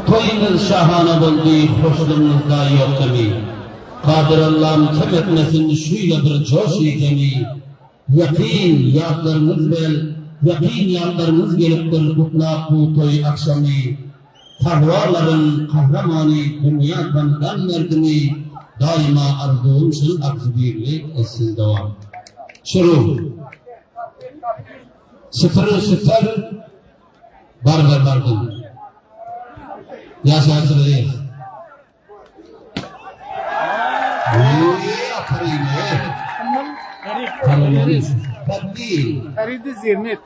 Toyunuz şahane buldu, hoşluğunuzda yok kemi. Kadir Allah'ım kim etmesin şuyla bir coş ikemi. Yakin yadlarınız bel, yakin yadlarınız geliptir kutlak bu toy akşamı. Tahvaların kahramanı dünya tanıdan merdimi. Daima arzum şun aksı birlik etsin devam. Şuru. Sıfırı sıfır. Barbar bardım. Yaşarsınız. Aferin. Karaman Baddi. Karidi Zirnet.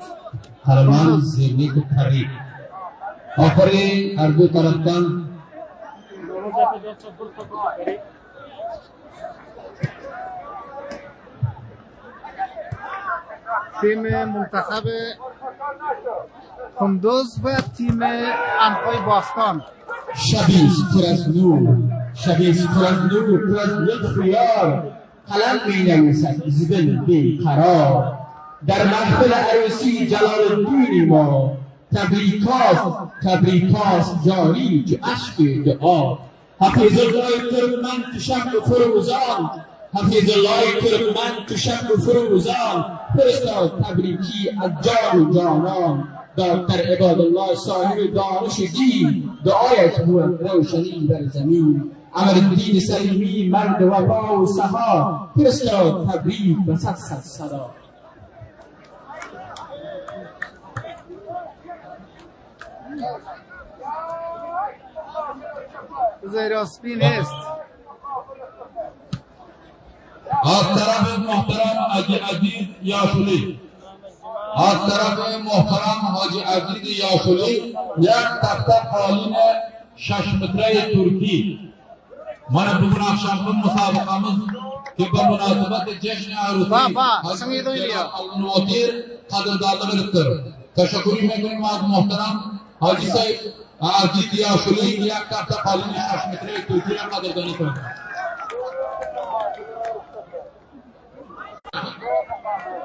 Karaman Zirnet Kari. Aferin arzu taraftan. تیم منتخب کندوز و تیم انفای باستان. شبیه پر از نور، شبیه پر از نور، پر از یک خیال قلم می‌نویسد زبان بیقرار. در محفل عروسی جلال الدین ما تبریکاست جاری که اشک دعا. حفیظ الله ترکمن تو شب فروزان، حفیظ الله ترکمن تو شب فروزان، فرستاد تبریکی از جان و جانان. دکتر عبادالله صاحب دانش دین، دعایت بود روشنی بر زمین. عمرالدین سلیمی مرد وفا و صفا، فرستاد تبریک و صد صدا. زیراسپین است. از طرف محترم حاجی عزیز یاشولی، از طرف محترم حاجی عزیز یاشولی یک تخته قالین 6 متره ترکی. من بگون اخشامون مسابقامız که به مناسبت جشن عروسی حضرت النواتیر قدردانی برکتر. تشکری میکنیم از محترم حاجی صاحب عزیز یاشولی یک تخته قالین 6 متره ترکی را قدردانی کنیم.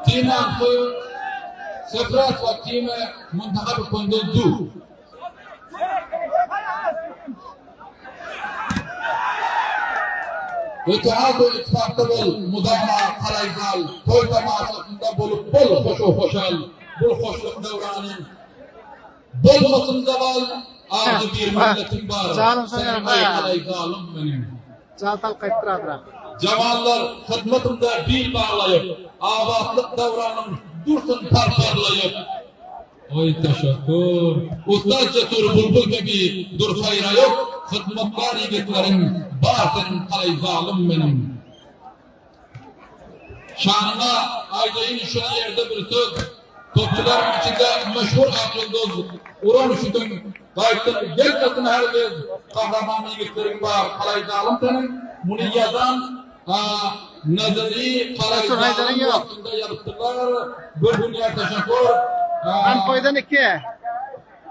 تیم انفای سفرات و تیم منتخب کندوز دو. اتحاد و اتفاق بول مدام قلایزال توی تماشasında bulup bol hoş و خوشحال bol hoşluk devranı bol masum zaval ağzı bir milletim var senin qalaydalım benim. Çaltal qayttıradıra. Cavanlar xidmetimde bil bağlayıp avatlık devranım dursun parparlayıp. Oy teşekkür. Ustaz cesur bulbul gibi dur sayrayıp xidmetkar yigitlerim var senin qalay zalim benim. Şanına aydayın şuna yerde bir söz. Topçuların içinde meşhur akıldoz. Uğran üşüdün. Kayıttın gelmesin herkes. Kahraman yigitlerim var. Qalay zalim senin. Bunu yazan nazari qalay zalim vaktinde yaptılar. Bir dünya teşekkür. Anfoydan iki.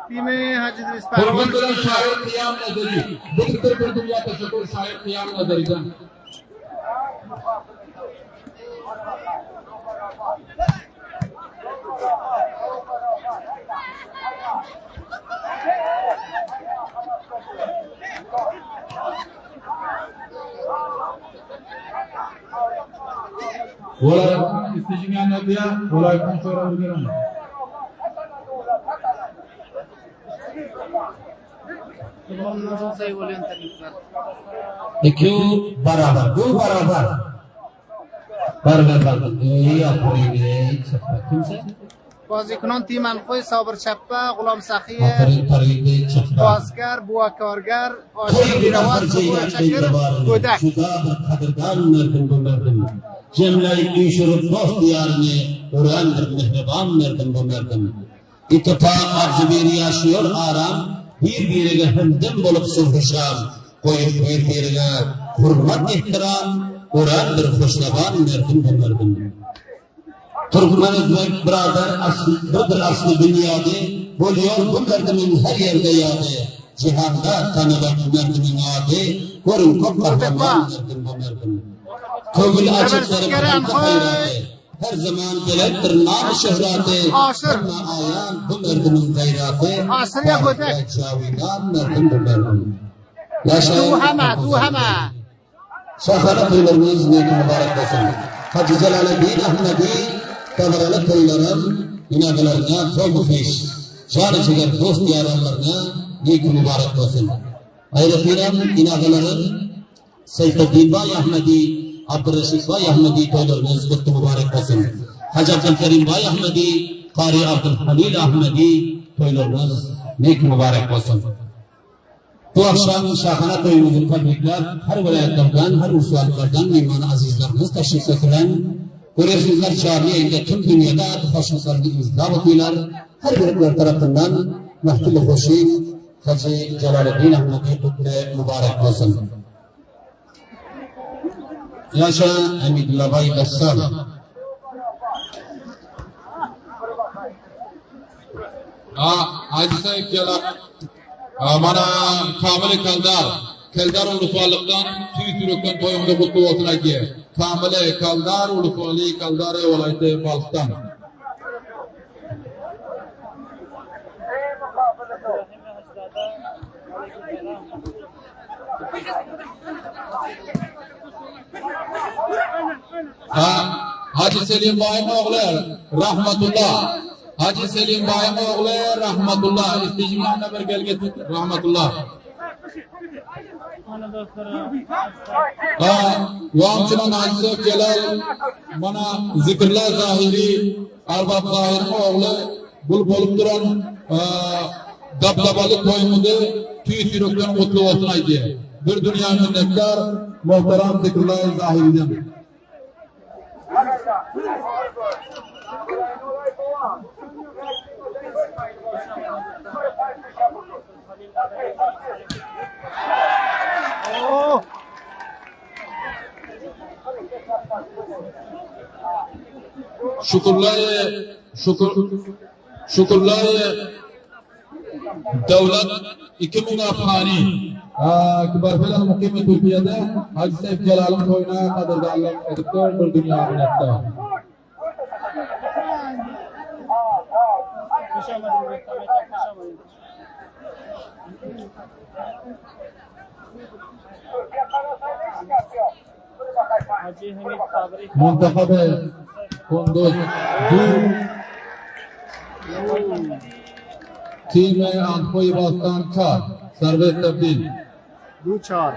Timi Hacı İdris Pervin. Hürmetler şair Kıyam Nazari. Bıktır bir dünya teşekkür şair Kıyam Nazari'den. Olaydan isteyeceğin ne olaydan sonra öğrenelim. देखियो बराबर दो बराबर बराबर ये आपने kimse بازیکنان تیم انفای صابر چپه، غلام سخی، بازگر، بواکارگر، آشین بیروان، بوچکر، گودک. Cemle-i inşurup dost diyarını öğrendir mehreban merdim bu merdim. İttifak arzu bir yaşıyor aram, birbirine hemdem bulup sulhuşam, koyup birbirine hürmet ihtiram, öğrendir hoşlaban merdim bu merdim. Türkmen Özbek birader budur aslı dünyada, buluyor bu merdimin her yerde yadı. Cihanda tanıdık merdimin adı, görün kop kahraman merdim bu merdim. Kövül açıkları bırakı hayratı, her zaman gelecektir nam şöhrati. Asır. Ayan bu merdinin gayrati. Asır ya Gödek. Çavidan merdin bu merdin. Duhama. Şahane toylarınız neydi mübarek olsun. Hacı Celaleddin Ahmedi tavaralı toyların inagalarına çok müfeş. Şan-ı çeker dost yaranlarına neydi mübarek olsun. Ayrıca inagaların Seyfeddin Bay Ahmedi, Abdurreşid Bay Ahmedi toylarınız kutlu mübarek olsun. Hacı Abdülkerim Bay Ahmedi, Kari Abdülhalil Ahmedi toylarınız neydi mübarek olsun. Bu akşam şahane toyumuzun tebrikler, her vilayetlerden, her ursualıklardan mehman azizlerimiz teşrif edilen, görevsizler çağrı yayında tüm dünyada hoşnutlarını imza bakıyorlar, her birlikler tarafından mehtul-i hoşi, Hacı Celaleddin Ahmedi kutlu mübarek olsun. Yaşa Emidullah Bay Bassam. Hacı Sayıp Celal. Mana Kamil Kaldar ulusallıktan tüy sürükten toyumda kutlu olsun ki. Kamil Kaldar ulusallığı Kaldar'ı olaydı Balstan. Hacı Selim Bayım oğlu rahmetullah. Hacı Selim Bayım oğlu rahmetullah. İstijmanla bir gelge tut rahmetullah. Yamçınan Hacı Sayıp Celal bana zikirler zahiri Arbab Zahir'in oğlu bul bolup duran dabdabalı toyumuzu tüy sürükten mutlu olsun aydı. Bir dünya minnettar muhterem zikirler zahiriden. Şükürler devlet 2000 Afghani kibar filan mukim Türkiye'de Hacı Sayıp Celal'ın toyuna kadırdarlık edipler bir dünya minnettar. Muntahabe Kunduz Team Antkoy Bastan Çar Servet Tebdil Du çar.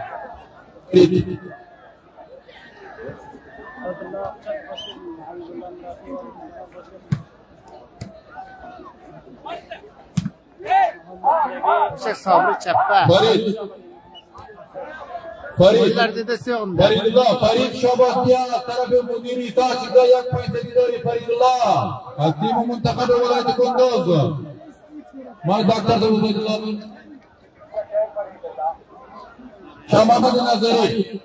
Şey Sabri Çeppe. Farid dedesi onda. Farid Şabahtiya tarafı müdiri İtaçı'da yak paytedidari Faridullah. Hakim-i Muntakabı Velayet-i Kunduz. Mani Daktar da Ubeydullah'ın Şah Muhammed Nazari.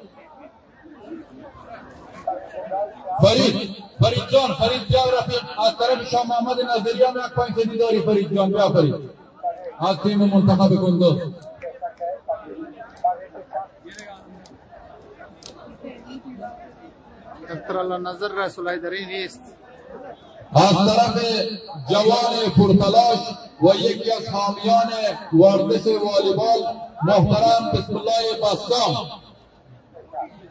Farid Can Rafiq az tarafı Şah Muhammed Nazari'ya yak paytedidari Farid Can ya Farid. Hakim-i Muntakabı Kunduz. Doktor Nazır Resul Haydari نیست. از طرف جوان پرتلاش و یکی از حامیان ورزش والیبال محترم بسم الله بسام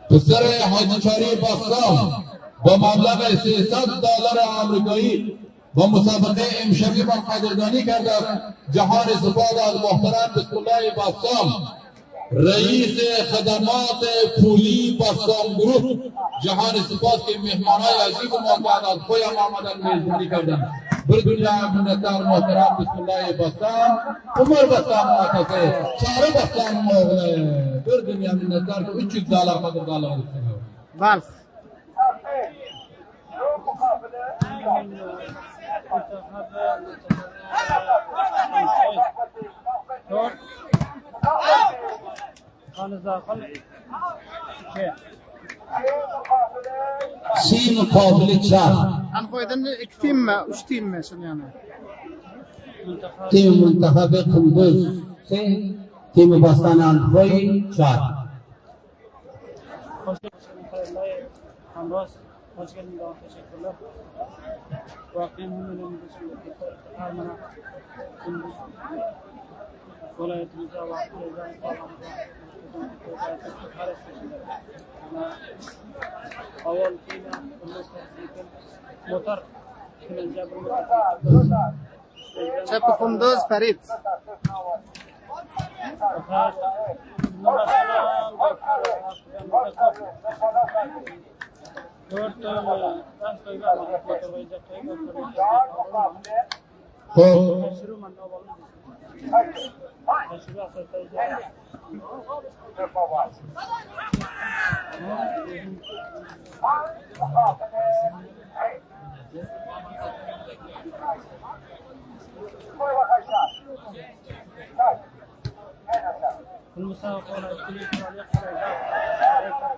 پسر حاجی چاری بسام با مبلغ $300 آمریکایی با مسابقه امشبی با قدردانی کرده جهان سپاه از محترم بسم الله بسام رئیس خدمات پولی بسام گروپ جهان سپاس کے مہمانای عزیز و موقعات خویم آمدن میزبانی کردن bir dünya minnettar muhterem Bismillah Bassam Umar Bassam atası Çağrı Bassam'ın oğlu bir dünya minnettar $300 kadırdarlığı istiyor. Valf. Sim mukabili çar. Ankoydan 2 tim mi? 3 tim mi yani? Tim Muntakabı Kunduz. Tim Bastan Ankoy çar. Hoş geldin daha teşekkürler. Vaktiyen hemen Armana Kunduz vilayetimize vaktiyle avval motor Çapı Kunduz Ferit.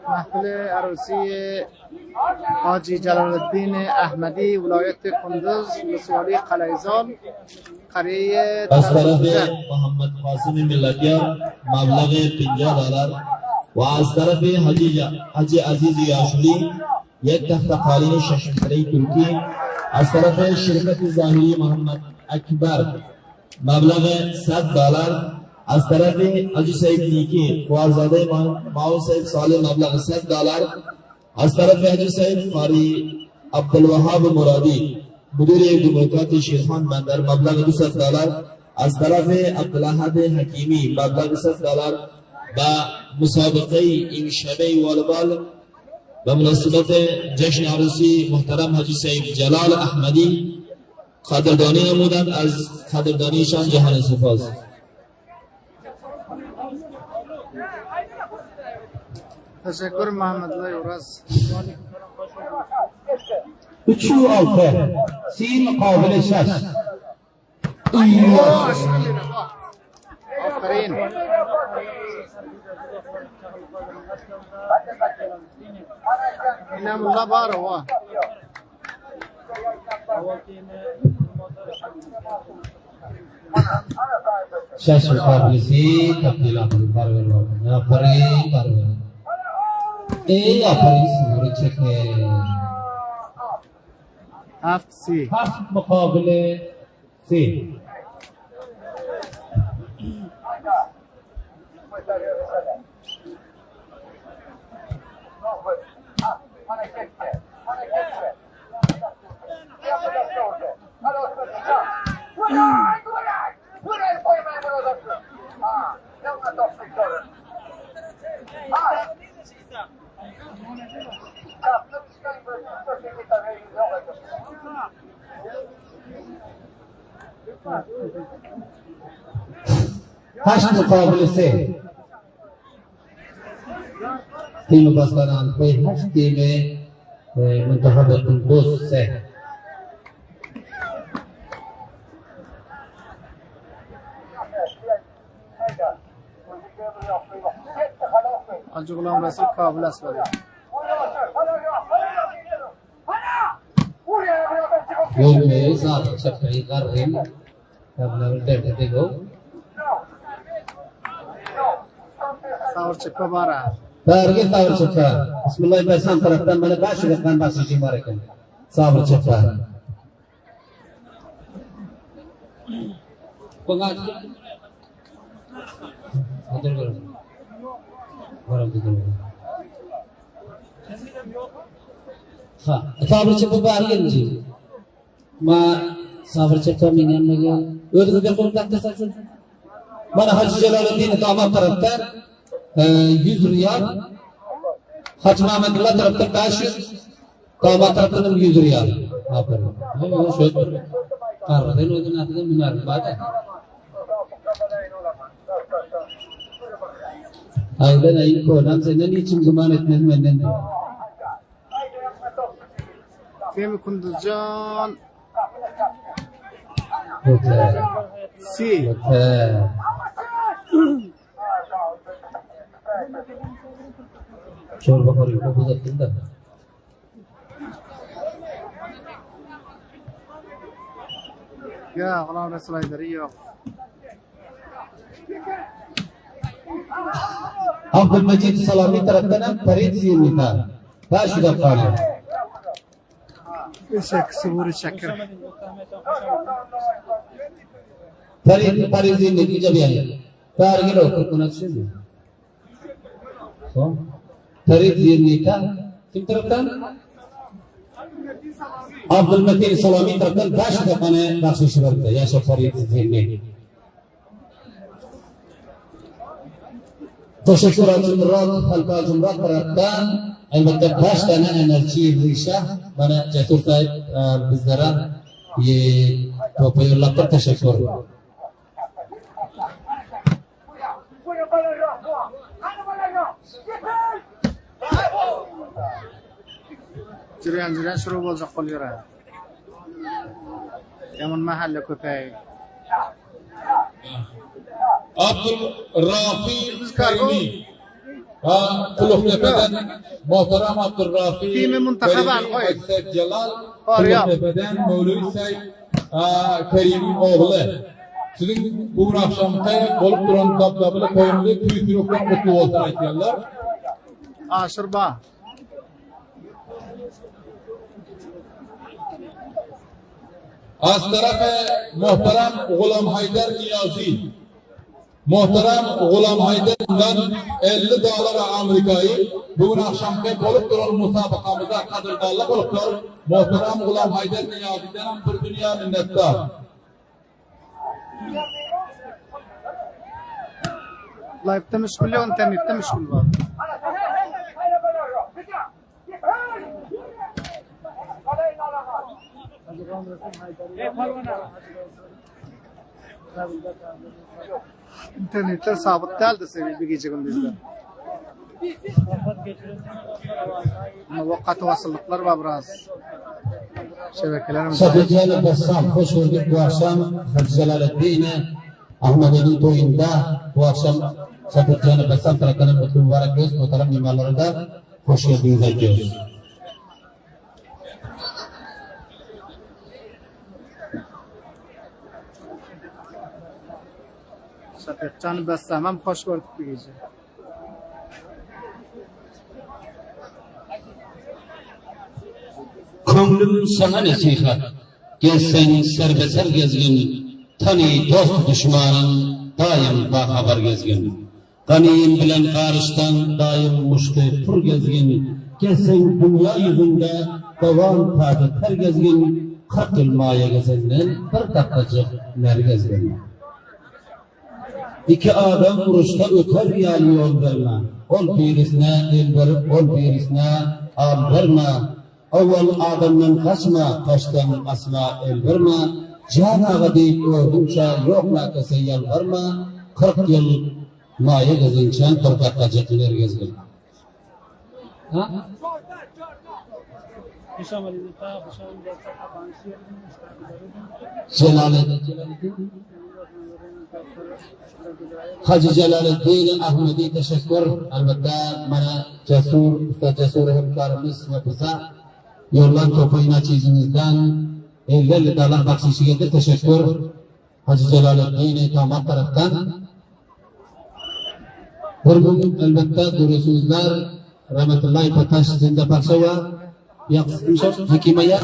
محفل عروسی حاجی جلال الدین احمدی ولایت کندوز ولسوالی قلعه‌زال قریه از طرف محمد قاسم ملتیار مبلغ $50 و از طرف حاجی عزیز یاشولی یک تخت قالین ششمتری ترکی از طرف شرکت ظاهری محمد اکبر مبلغ $100 از طرف حاجی سعید نیکی خوارزاده معاون سعید صالح مبلغ $100 از طرف حاجی سعید فاری عبدالوهاب مرادی مدیر دموکرات شیرخان بندر مبلغ $200 از طرف عبدالاحد حکیمی مبلغ $100 و مسابقه امشبه والیبال و مناسبت جشن عروسی محترم حاجی سعید جلال احمدی قدردانی نمودند. از قدردانیشان جهان سپاس. تشکر محمد الله یورز. 3-6 سی مقابل 6. آفرین. اینم الله باره وا. 6 مقابل 3 تبدیل آفرین آفرین ای آفرین سوری چکه 7-3 7 مقابل 3. هشت مقابل 3. تیم باستان کوی 8 تیم منتخب کندوز 3. حاجی غلام رسول کابل است برای Yol ve saat çapkayı karayım. Tabları derde go. ساور چکا باره Darge tavır çapka. Bismillahirrahmanirrahim taraftan bana başı ve başı cimareken. Sabır çapka. Pengaji. Hadir görün. Varam diyor. Ha, sabır çapka bari ji. Ma sabır çapka mingen megen. Ödü de kontakta saçın. Bana Hacı Celaluddin damat taraftan $100. Hacı Mehmetullah taraftan 500. Damat taraftan $100. Aferin. O şöyle. Kardeşin ödün atıda minar bada. Aydan ayın kolam senden için zaman etmez benden. تیم کندوزجان Okey. سی Okey. Çorba koyuyor. Bu uzattın da. یا غلام رسول ایدری یا Abdülmecid Salami taraftan Ferit Zirmita. Başı da kalıyor. Teşekkür Suburi Şakir. Pariz'in netice bir yer. Tarihine okutuna şimdi. Son. Tarih zirnika. Kim taraftan? Abdülmetin Salami taraftan baş kapana bahşişi verdi. Yaşa Paris zirnik. Teşekkür Cumhuriyet Halka Cumhuriyet taraftan elbette baş tane enerji rişah bana Cesur Said bizlere toplayarak teşekkür. Jürgen şuru bolacak bolýar. Yaman mahalle köpeği. Abdülrafi Karimi. Kuluktepe'den muhterem Abdülrafi Kimi muntahaban koy. Aksep Celal Arya. Kuluktepe'den Mevlüt Said Karim'in oğlu. Sizin bu akşamda olup duran kaptabılı koyumda tüyürükten mutlu olsun aytýarlar. Aşırba. Az tarafı muhterem Gulam Haydar Niyazi. Muhterem Gulam Haydar'dan 50 dolar Amerika'yı bugün akşamki olup duran musabakamıza kadırdarlık olup dur. Muhterem Gulam Haydar Niyazi'den bir dünya minnettar. Live'da meşgul yok, internette meşgul var. İnternetler sabit değildi senin bir gece gündüzde. Ama vakit vasıllıklar var biraz. Şebekelerimiz var. Sadıcı'yla Bassam, hoş bulduk bu akşam. Hacı Celaleddin'e Ahmedi'nin toyunda bu akşam Sadıcı'yla Bassam tarafından mutlu mübarek göz muhterem mimarları da hoş geldiniz ediyoruz. Şafakcan Bassam hem hoş gördük bir gece. Köngülüm sana nasihat, gelsen serbeser gezgin, tani dost düşmanın, daim bahabar gezgin. Ganiyim bilen karıştan, daim muştu tur gezgin, gelsen dünya yüzünde, devam tadı ter gezgin, 40 yıl maya gezenden, bir dakikacık ner gezgin. İki adam vuruşta öter yali yol verme, ol birisine el verip, ol birisine al verme. Avval adamdan kaçma, kaçtan asla el verme. Can-ı deyip öldümçe yok nakası yalvarma. 40 yıl maya gezinçen 40 dakikacıklar gezgin. Celaleddin Hacı Celaleddin Ahmedi teşekkür. Elbette bana Cesur, Usta Cesur hemkarımız ve bize yollan topuyuna çizimizden 50 dolar bahşişiyle teşekkür. Hacı Celaleddin damat taraftan. Bir gün elbette durusuzlar rahmetullahi pataş zinde parçava yakışmışlar hekimeye.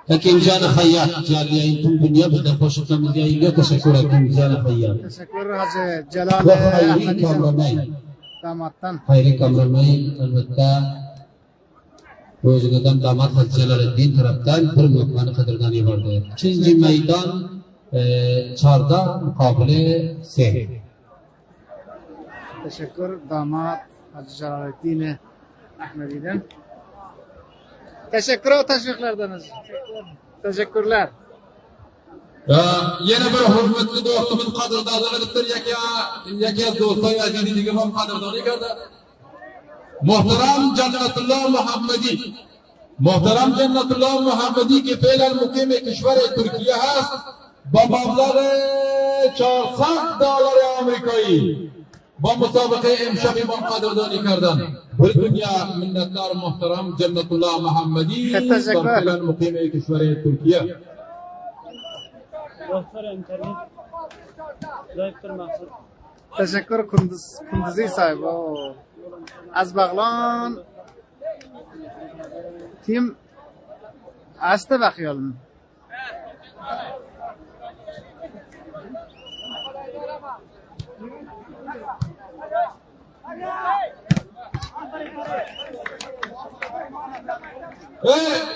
Hakim Can Hayyat Caliye'nin tüm dünya bizden koşuklarımız yayınlıyor. Teşekkür ederim Can Hayyat. Teşekkür Hacı Celal Ve Hayri Kamramay. damattan. Hayri Kamramay elbette Rozugadan damat Hacı Celaleddin taraftan bir mutmanı kadırdan ibardı. İkinci meydan çarda mukabele seh. Teşekkür damat Hacı Celaleddin Ahmedi'den. Teşekkür o teşviklerden. Teşekkürler. Yine bir hürmetli dostumuz kadırdadılar yaki dostlar aziziligim hem kadırdadı gördü. Muhterem Cennetullah Muhammedi. Muhterem Cennetullah Muhammedi ki fiilen mukim kişver-i Türkiye hast. Babamları çarsak dağları Amerika'yı. Bu musabakayı emşab imam kadırdadı kardan. Bir dünya minnettar muhterem Cennetullah Muhammedi. Fiilen mukim kişver-i Türkiye. Teşekkür Kunduzi sahibi. Az bağlan. Tim Asta bakıyorum.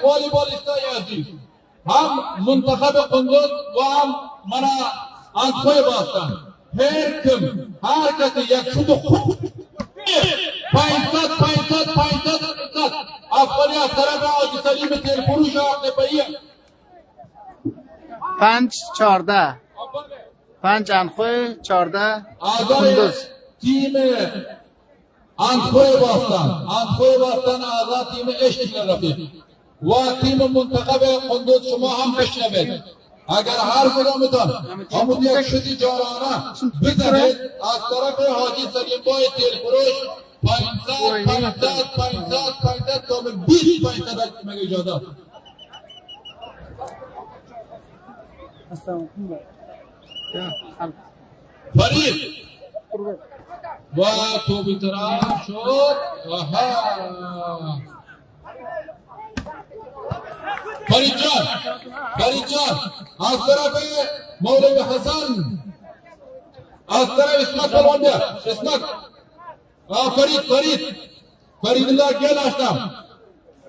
والیبالیستا عزیز هم منتخب قندوز و هم منا انتخاب باستن هر کسی یک شد خوب 500 افغانی از طرف حاجی سلیم تلفروش آقای باییه 5-14 5 انخوی 14 آقای قندوز تیم انتخاب باستن آقای تیم اشتیل رفیق و تیم منتخب قندوز شما هم بشنوید اگر هر کدامتان همون یک شدی جارانه بزنید از طرف حاجی سلیم بای تلفروش 500 تا به 20 500 مگه اجازه فرید و تو بیتران شد فرید جان از طرف مولوی حسن از طرف اسمت پلوان بیا اسمت فرید الله گل açtım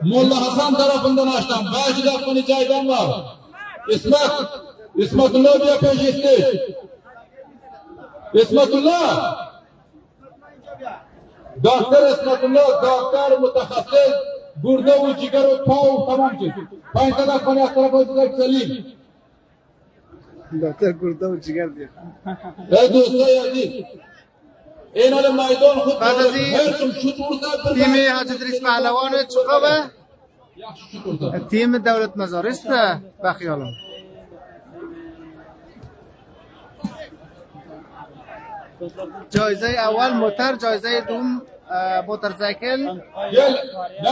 مولا حسن tarafından açtım 5 dakikanı caydan var İsmetullah diye peş etti İsmetullah doktor İsmetullah doktor mütehassıs burada o cigar o pav tamam ki 5 dakikanı az tarafa Selim doktor burada o cigar diyor. ey dostlar aziz این حال میدان خود بعد از این تیم حاج ادریس پهلوان چقبه تیم دولت مزارست بخیالم جایزه اول موتر جایزه دوم موتورسایکل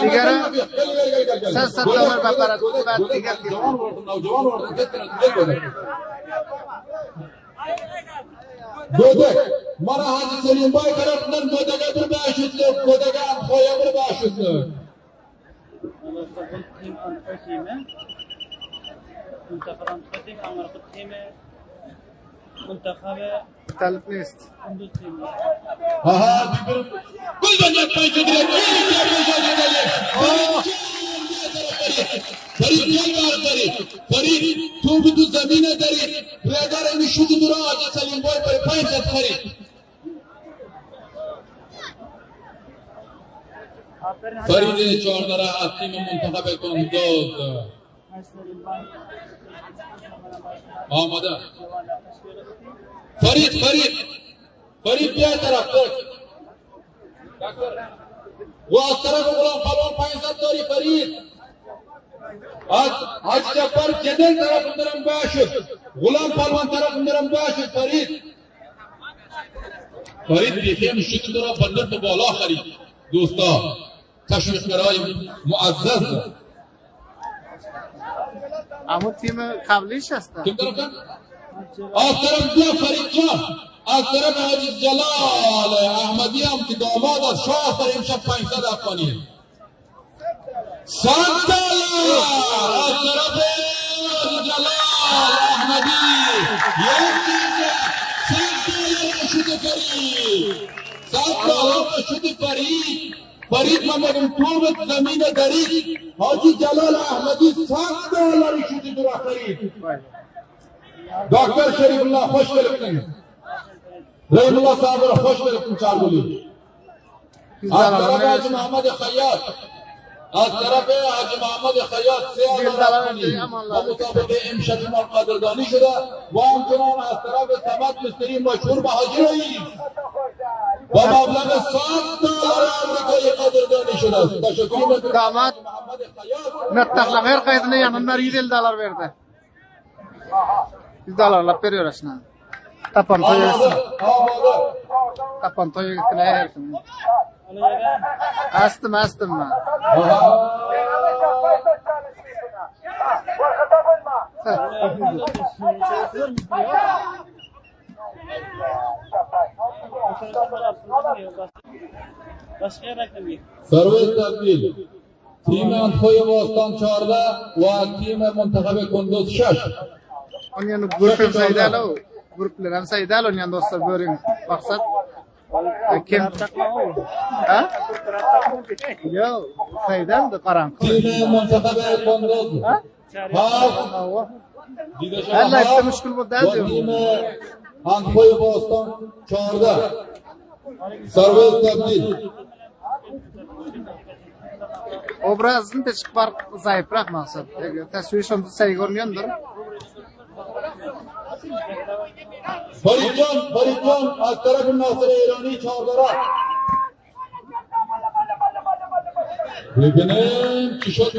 دیگر $100 بپرد بعد دیگر Gödek, bana Hacı Selim Bay tarafından Gödek'e bir bağışıklı, Gödek'e Ankoy'a bir bağışıklı. talip نیست Aha, bir Gülden yapmayı direkt, فرید تو بھی تو زمین داری ریدار اینی شد دورا حاجی سلیم بای پر 500 فرید فرید چهاردره از تیم منتخب قندوز آماده فرید بیا طرف و از طرف غلام پلوان 500 داری فرید Hacı Cabbar Cedel tarafından bağışır. Gulam Palvan tarafından bağışır Farid دیکھیں شکل دارا بندر تو بالا خرید دوستا تشویقگرای معزز اما تیم قبلیش هستن کم طرف از طرف بیا فرید جان از طرف حاجی جلال احمدی هم که داماد از شاه پر امشب 500 افغانیه $100 از طرف جلال احمدی یک چیزه $100 شد فرید $100 شد فرید من بگم تو به زمین درید حاجی جلال احمدی $100 شد برا فرید دکتر شریف الله خوش گرفتن رحم الله صاحب را خوش گرفتن چار بولی از طرف حاجی محمد خیاط از طرف حاجی محمد خیاط $3 و مطابق امشب مال قدردانی شده و همچنان از طرف سمت مستری مشهور به حاجی رئیس و مبلغ $100 آمریکایی قدردانی شده است. تشکر میکنم داماد نتقل غیر قیدنی yanlar $150 verdi. $100 veriyor aslında. Tapantoyu gittiler. Astım ben. Başka rakam yok. Servet Tebdil تیم انتخاب باستان 14 و تیم منتخب کندوز 6. Onun grup saydalı, gruplarım saydalı onun dostlar böyle maksat. Kim? Ha? Yok, saydalı da karanlık. Timi منتخب کندوز. Ha? ها Allah işte müşkül bu da diyor. تیم انتخاب باستان 14. سرویز تبدیل. Obrazın da çıkbar zayıfrak maksat. Tasvir şunu say görünüyordur. فریدجان از طرف ناصر ایرانی 14. ببینیم چی شد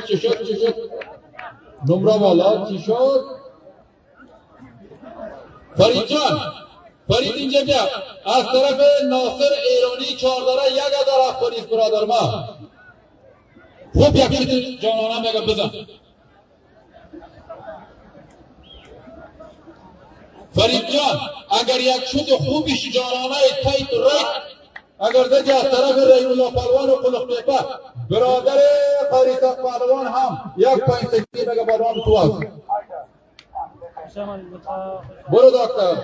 نمره بالا چی شد فرید اینجا بیا از طرف ناصر ایرانی 14 یک هزار افغانیست برادر ما خوب یکی جانانه میگه بزن فرید جان اگر یک شد خوبیش جانانه تایت رایت اگر زدی از طرف رحیم الله پهلوان و قلق پیپه برادر قاریسا پهلوان هم یک پایین سکتی میگه بادوان تو هست برو دکتر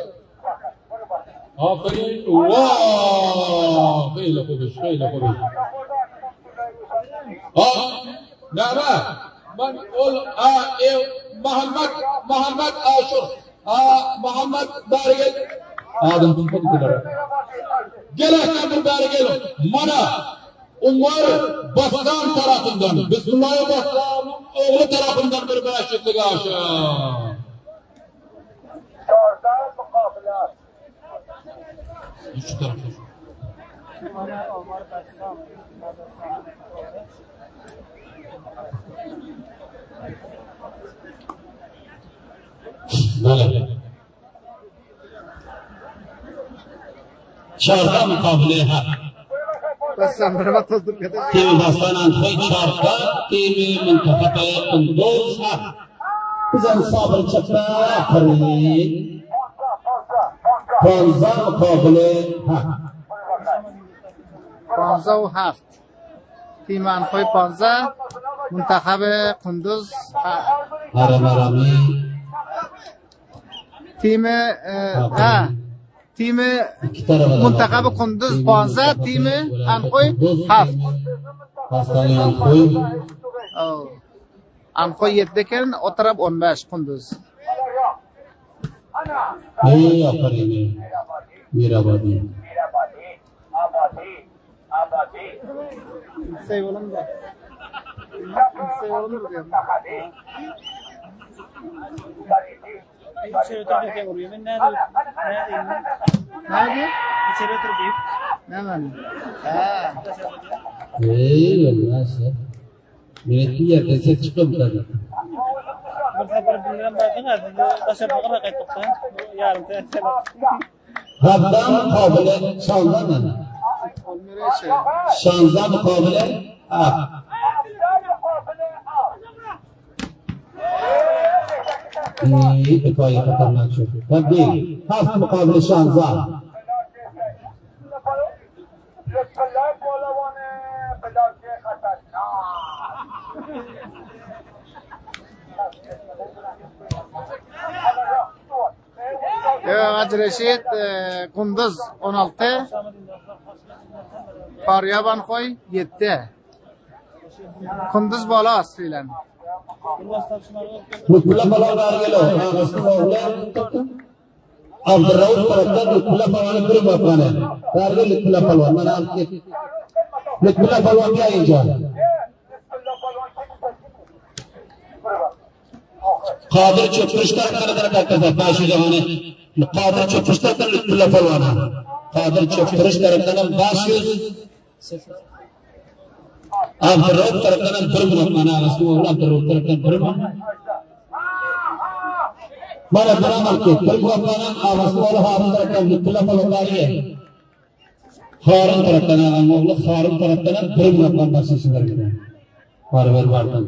آفرین واو خیلی خوبش نه من اول محمد آشور محمد bargel adam tutmadı kadar. Gel efendim bargel. Mana Umar Bastan tarafından Bismillah Bastan oğlu tarafından bir bağışıklık aşağı. Şu tarafa. بله چهارده مقابله ها بس سنبرمت تدر کده تیم باستان انتخابی 14 تیم منتخب کندوز ها بزن صابر چکرا فرید 15 مقابله ها 15 تیم انخوی 15 منتخب کندوز آرامی تیم منتخب کندوز 15 تیم انخوی 7 باستان انتخابی انخوی 7 کن اطراب 15 کندوز ای آفرینی میرابادی سیولم ده سیولم ده İçeri oturup ne vuruyor? Ben nerede? Nerede? İçeri oturup. Ne lan? Nasıl? Millet bir yerde ses çıkmadı. Ben sabır bilmem bakın artık. Taşa bakın kayıt tuttu. Yarın sen. Hatta mukabele şanza mı? Olmuyor şey. Şanza mukabele دفاعی خطرناک شد تبدیل 7 مقابل 16 Hacı Reşit Kunduz 16 Faryaban Koy 7 Kunduz bola asliyle Lukula Palwan Argelo, Abdurrauf Parakta Lukula Palwan Guru Bapane, Argel Lukula Palwan, mana आपके Lukula Palwan क्या इंजॉय? कादर चुपस्टर करदर करता था पाशी जमाने, कादर चुपस्टर कर Lukula Palwan, Kader चुपस्टर करना पाशी Abdurrauf Parakta Guru Bapane, Rasulullah Abdurrauf Parakta Guru Mana beramal ke Guru Rasulullah Harun Parakta Lukula Palwan है Harun Parakta Allah Harun Parakta Guru Bapane basis करके बार-बार बारtan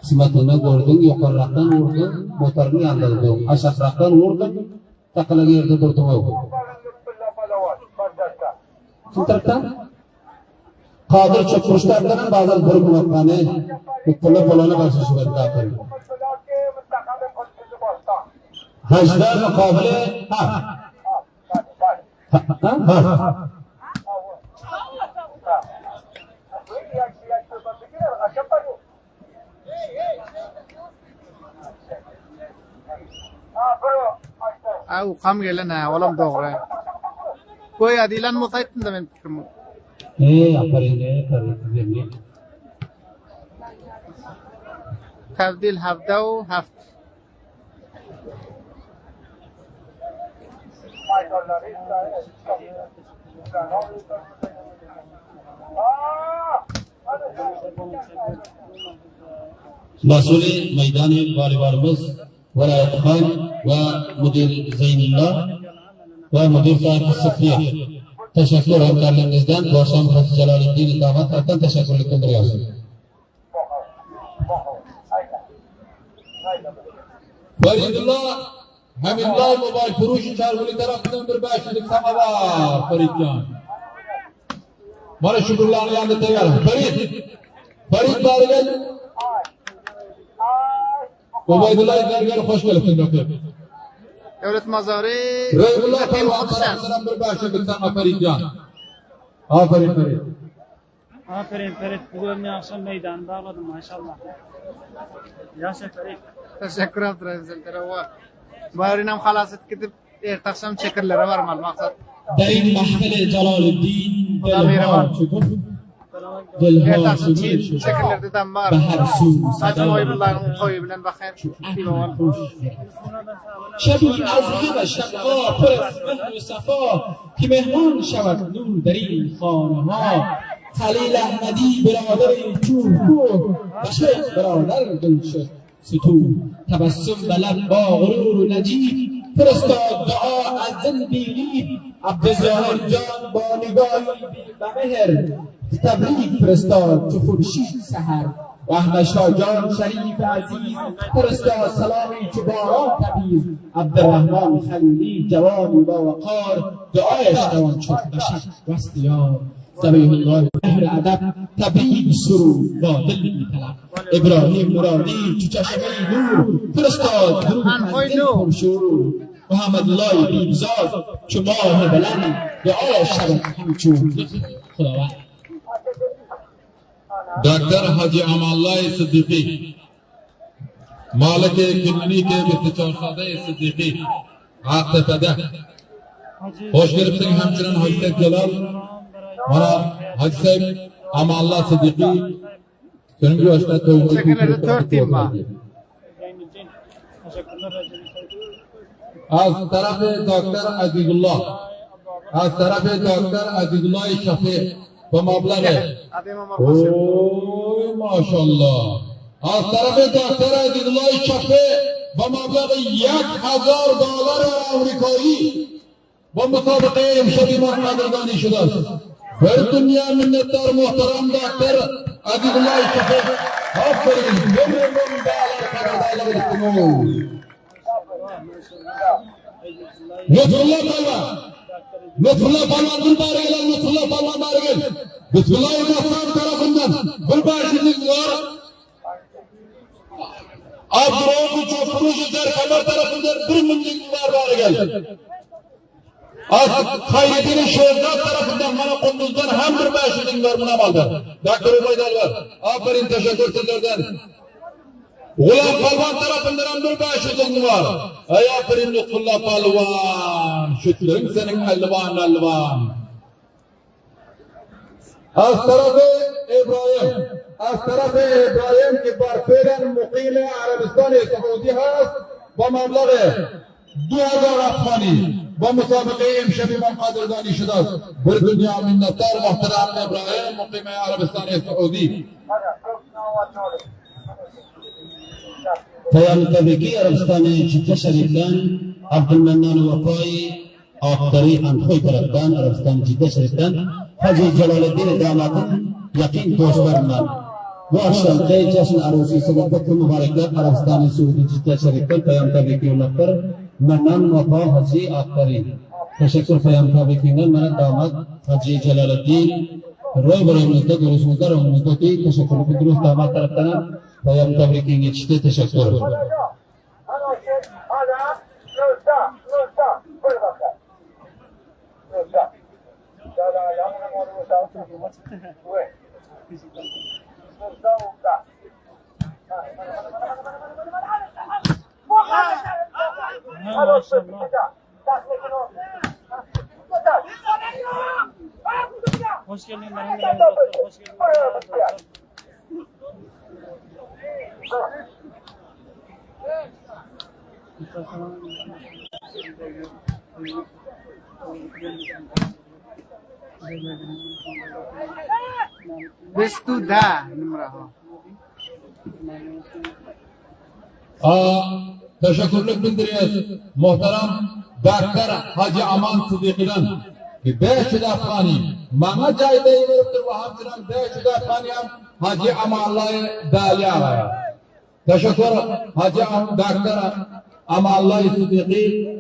Kısmetine gördün, yukarıdan vurdun, motorunu yandırdın, aşağıdan vurdun, takılı yerde durdun o. Kim taraftan? Qadir Çöpürüşlerden bazen bir muhakkane Kutlu'na falana karşı verdi aferin. Hacda mukabele Au kam gelene oğlum doğru. Koy adilan mutaytın da ben fikrim. Aferin aferin. Tavdil hafta o hafta. Mas'ul-i Meydan-i Valibarımız Velayet Khan ve Müdür Zeynullah ve Müdür Sahibi Sıfriye. Teşekkür hamkarlarınızdan bu akşam Hacı Celalettin damat tarafından teşekkürlük bildiriyoruz. Faridullah Hamidullah Mobil Furuş Çarvuli tarafından bir beşlik samavar Faridcan. Bana şükürlerini yanında teyar. Farid bari gel. Ubaydullah gel hoş geldin doktor. Devlet mazarı. Reyullah tarafından bir beşlik samavar Faridcan. Aferin Farid. Aferin Ferit. Bugün akşam meydanı bağladım maşallah. Yaşa Ferit. Teşekkür ederim. Barinam halasıt gidip ertaksam çekirlere varmal maksat. در این محفل جلال الدین دلها شکوف Ertaksam çekirlerde tam var. به هر سو Saçın oyunlarının koyu bilen bakar. شبی از همه شبها پر از مهر و صفا که مهمان شود نور در این خانه ها خلیل احمدی برادر چوب و شیخ برادر دلشد ستون تبسم به لب با غرور و نجیب فرستاد دعا از زندگی عبدالظاهر جان با نگاهی به مهر تبریک فرستاد چو خورشید سحر و احمد شاه جان شریف عزیز فرستاد سلامی چو باران تبیز عبدالرحمن خلیلی جوانی با وقار دعایش روان شد به شب و استیار سبیح الله مهر ادب تبریک سرود با دل می‌طلب ابراهیم مرادی چو چشمه نور فرستاد درود منزل پرشور محمد الله بیبزاد چو ماه بلند دعایش شود همچون خداوند. डॉक्टर हाजी अमाल्लाह सिद्दीकी मालिक किलनी के बिस्तिचारसादे सिद्दीकी आक़िबतदा hoş gelipsin hemşiren Hacı Said Celal bana Hacı Said Amallah Siddiki senin bir yaşta tövbe Çekirlerde 4 tim var. Zeynettin. Teşekkürler Hacı. az tarafı Doktor Azizullah az tarafı Doktor Azizullah Şafi bu mablağı Adem Amar Hoşer. oy maşallah az tarafı Doktor Azizullah Şafi bu mablağı $1000 Amerika'yı bu müsabakaya hemşehri mahkadırdan işidir. Her dünya minnettar muhterem Doktor Azizullah Şafi aferin ömrümün bağlar karadayla birlikte Lütfullah Palvan Lütfullah Palvan bir bari gelen Lütfullah Palvan bari gel Lütfullah İbrahim tarafından bir başlık var Abdurrahman Çöpürüş Zerkamer tarafından bir minlik var bari gel Hayrettin Şehzat tarafından bana Kunduz'dan hem bir başlık var buna balda Doktor Ubaydal var aferin teşekkür sizlerden G'ulam Palvon tarafından ham bir başlık var. Ey aferin Lütfullah Palvon. Şükürüm senin alvan. Az tarafı İbrahim ki barferen muqime Arabistan-ı Saudi hast با مبلغ 2000 افغانی با مسابقه امشبی من قدردانی شده است. بر دنیا منتدار محترم ابراهیم مقیم عربستان سعودی. Peyami tabii ki Arabistan'ı Cidde Şerif'ten Abdülmennan Vefai Aktari Antoy taraftan Arabistan Cidde Şerif'ten Hacı Celaleddin damatın yakın dostlarından bu akşam Kayıcasın arasısında bu mübarekler Arabistan'ı Suudi Cidde Şerif'ten Peyami tabii ki yollaklar Mennan Vefa Hacı Aktari teşekkür Peyami tabii ki bana damat Hacı Celaleddin ro'y berimizda durustimizda ro'yimizda teşekkür durust damat tarafdan payam tabriking etishdi. Teşekkür. Hoş geldin. Hoş geldin. Bestu da numara ha. Teşekkürlük bildiriyoruz. Muhterem Doktor Hacı Aman Sıddık'dan ki 500 Afgani bana cayda iniriptir ve hamdiren 500 Afganiyam Hacı Amanlay Daliya. Teşekkür Hacı Doktor Amanlay Sıddık'ı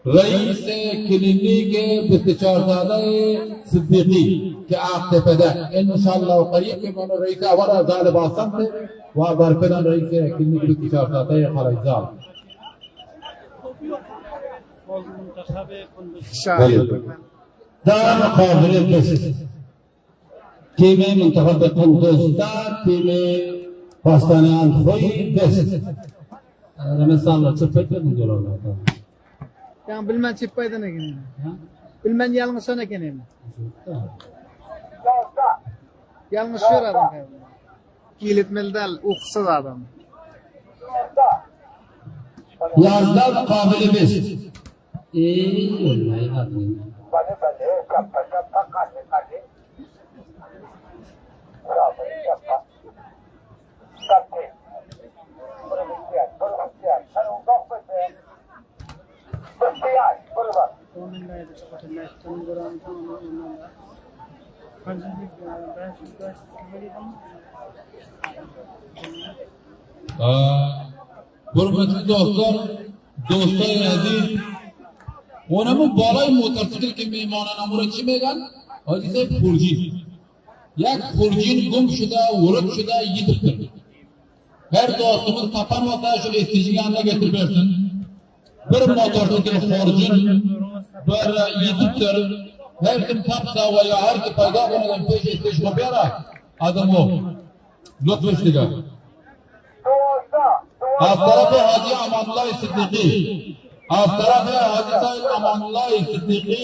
رئیس کلینیک بستچارزاده صدیقی که آقتفده انشاءالله و قریب که من رئیس اول ازال باسم थे و برفدن رئیس کلینیک بستچارزاده خلایزال در مقابل تیم منتخب قندوزدا تیم پاستانی انتخابی بست رمضان چپت می‌دونم Yani bilmem çıkmaydı ne gene. Bilmem yanlış ne gene mi? Yanlış şur adam. Kilitmeli uksuz adam. Yazda kabilimiz. İyi. Hürmetli dostlar, do'stlar aziz, ona bu balay motorsikl ki mehmona namura kim ekan? Hadise Xurjin. Yak Xurjin gum şuda, vurup şuda yitiptir. Her dostumuz tapan vata şu istijiganda getirip versin. Bir motorsikl Xurjin bir yitiptir. Her kim tapsa veya her kim payda oladan peş istijma berarak adam o. Lütfeşliga. Az tarafı Hacı Amanullah Sıddık'ı, az tarafı Hacı Said Amanullah Sıddık'ı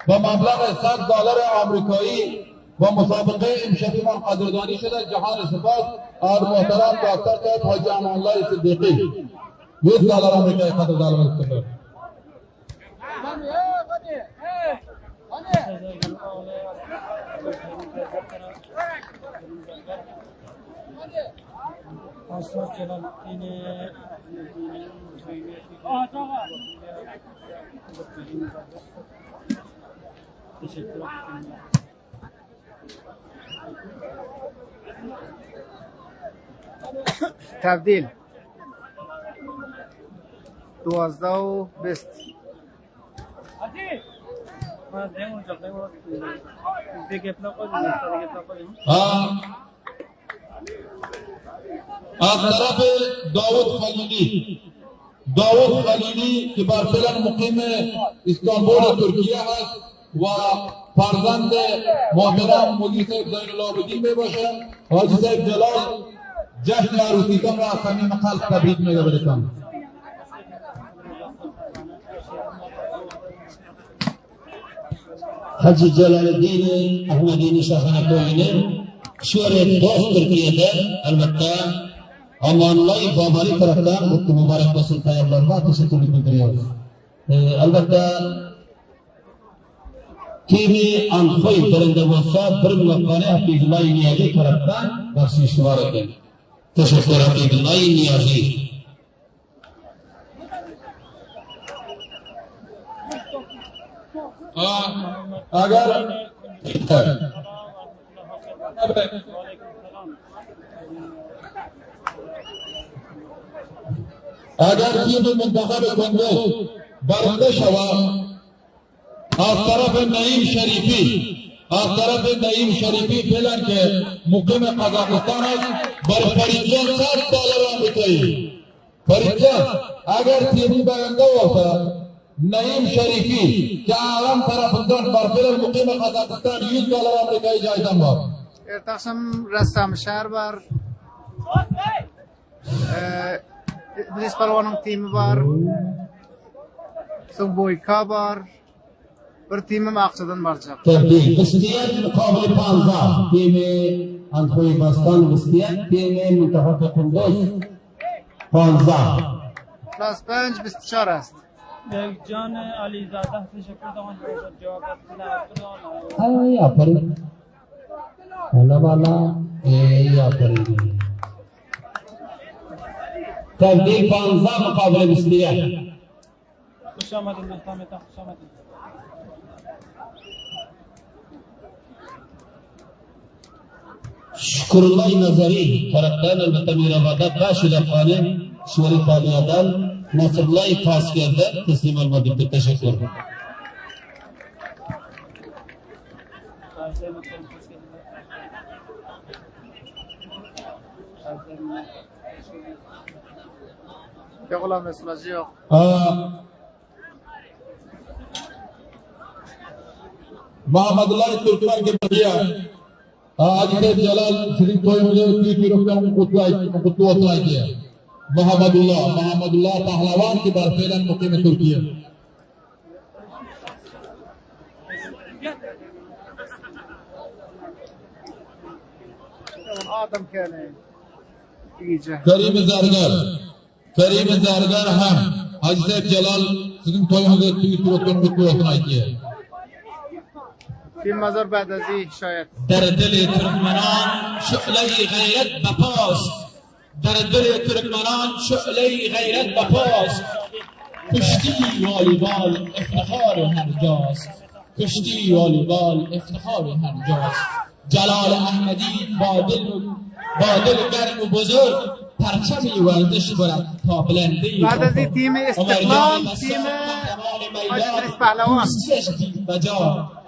ve meblag $100 Amerika'yı ve musabıkı imşefiman Qadirdani şuda Cihan Sıfat ar muhterem Doktor Said Hacı Amanullah Sıddık'ı $100 Amerika'yı Qadirdani ettiler. Asla Celal yine teşekkür ederim. Tebdil. 12 best. Hadi. Ha demo demo. Bizde gaplar qo'ydim, gaplar qo'ydim. از طرف داود خلیلی که برفعلا مقیم استانبول ترکیه هست و فرزند محترم مولوی صاحب زین العابدین می باشد. حاجی صاحب جلال جشن عروسیتان را از صمیم قلب تبریک میگه برتان. Hacı Celaluddin Ahmedini Şahane Koyun'u Şöhret Dost Türkiye'de elbette Amanullah Babali taraftan mutlu mübarek basın tayarlarına teşekkürlük bildiriyoruz. Elbette TV Anfoy terinde olsa bir mülakkane Hafizullah Niyazi taraftan bahşiş var eden. Teşekkür Hafizullah Niyazi. اگر تیم منتخب کنگو برنده شود از طرف نعیم شریفی از طرف نعیم شریفی فعلا که مقیم قزاقستان است برای فریدجان $100 آمریکایی. فریدجان اگر تیمی برنده باشه نعیم شریفی که عالم طرفدار بر فعل مقیم قزاقستان $100 آمریکایی جایزه داد. ارتقسم رسام شهر بر ادریس پهلوانın timi var. So'ng Boyka var. Bir timim Aqchadan barchaq. تبدیل قسطیت مقابل 15 تیم انخوی باستان قسطیت تیم منتخب قندوز 15 Plus 5 24 است. جان علیزاده تشکر دارم جواب دادن. ای آفرین والا والا ای آفرین تبدیل 15 مقابل قسطیت. خوش آمدین دوستان، خوش آمدین. شکرالله نظری طرفدار البته میرآباد باشد خانه شوری پالیادان نصرالله کاسکرده تسلیم المدید تشکر. Ya غلام mesajı yok. Muhammedullah Türkmen के बढ़िया आज के जलाल श्री कोई मुझे की रुपया कुत्तू होता है किया मोहम्मदुल्लाह पहलवान की बरफेलन मुकीम तुर्किया Adam kene. İyice. करीम ज़ारगर हम हजरत जलाल सिंह तोयमुझे की रुपया कुत्तू होता है किया Film mazar بعدازی شاید. در دل ترکمنان شعله غیرت بپاست، در دل ترکمنان شعله غیرت بپاست. کشتی والیبال افتخار هر جاست، کشتی والیبال افتخار هر جاست. جلال احمدی با دل گرم و بزرگ پرچمی ورزش برد تا بلنده بعدازی تیم استقلال تیم حاجی ادریس پهلوان. بجا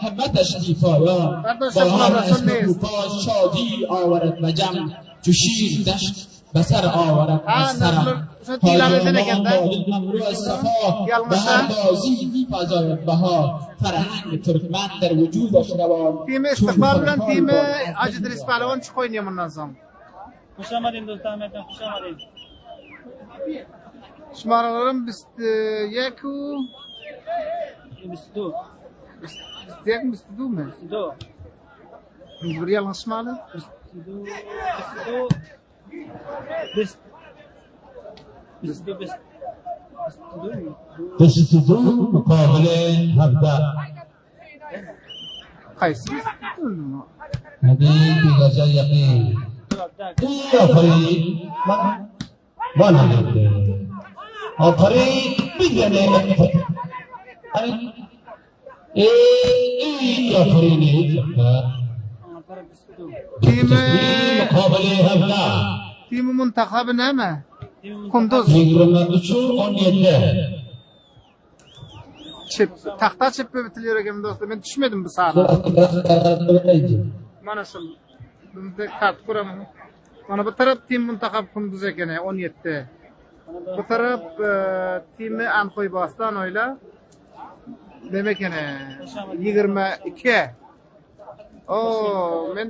همتش بی پایان با هر اسم روپاش شادی آورد و جمع چو شیر دشت به سر آورد از سرم حاجی والد ممرو از صفا به هر بازی بی فضایت بها فرهنگ ترکمن در وجودش روان. تیم استقلال bilen تیم حاجی ادریس پهلوان چی oynuyor bundan sonra? خوش آمدین دوستان، خوش آمدین. Şumaralarım 21 و 22 21 mi 22 mu? 22 Bir yalan şumalı. 22 تشتدو مقابل 17 Kayısı. هذه بجا يقين آفرین من نمیده آفرین بیگنه ای آفرینی Timi مقابل 17 timi منتخب نمه. Kunduz. 23 17 Çip. Tahta çip mi bitiliyor ekim dostum? Ben düşmedim bu sahada. Mana şu. Bunda kart kuramam. Mana bu taraf tim muntakab Kunduz ekene 17. Bu taraf timi Ankoy Bastan oyla. Demek ene 22. Oo men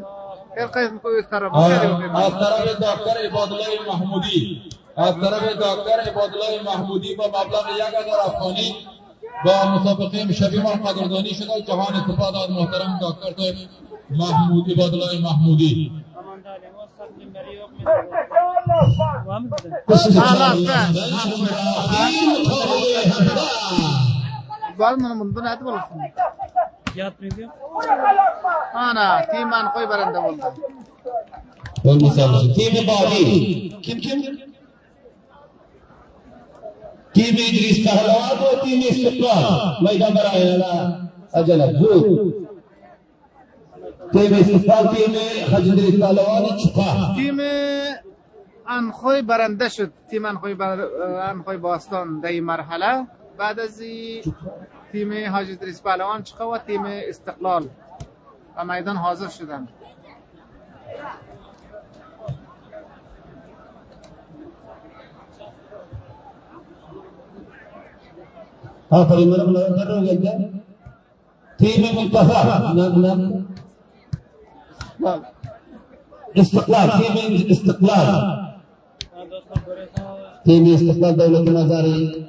her kayısını koyuyoruz tarafı. از طرف دکتر عبادالله محمودی از طرف دکتر عبادالله محمودی با مبلغ 1000 افغانی با مسابقه شبیه ما قدردانی شده. جهان استفاده از محترم دکتر محمود عبادالله محمودی. Var mı bundan hadi bakalım. Yatmıyor. Ana tim Ankoy baranda oldu. تیم بعدی kim تیم ادریس پهلوان و تیم استقلال میدان برای عجله زود تیم استقلال تیم حاجی ادریس پهلوان چپا تیم Ankoy baranda شد. تیم Ankoy Bastan در این مرحله. بعد از تیم حاجی ادریس پهلوان چقه و تیم استقلال و میدان حاضر شدند. آفرین مرا بلند کرو گلده تیم منتخب نام استقلال تیم استقلال دولت مزاری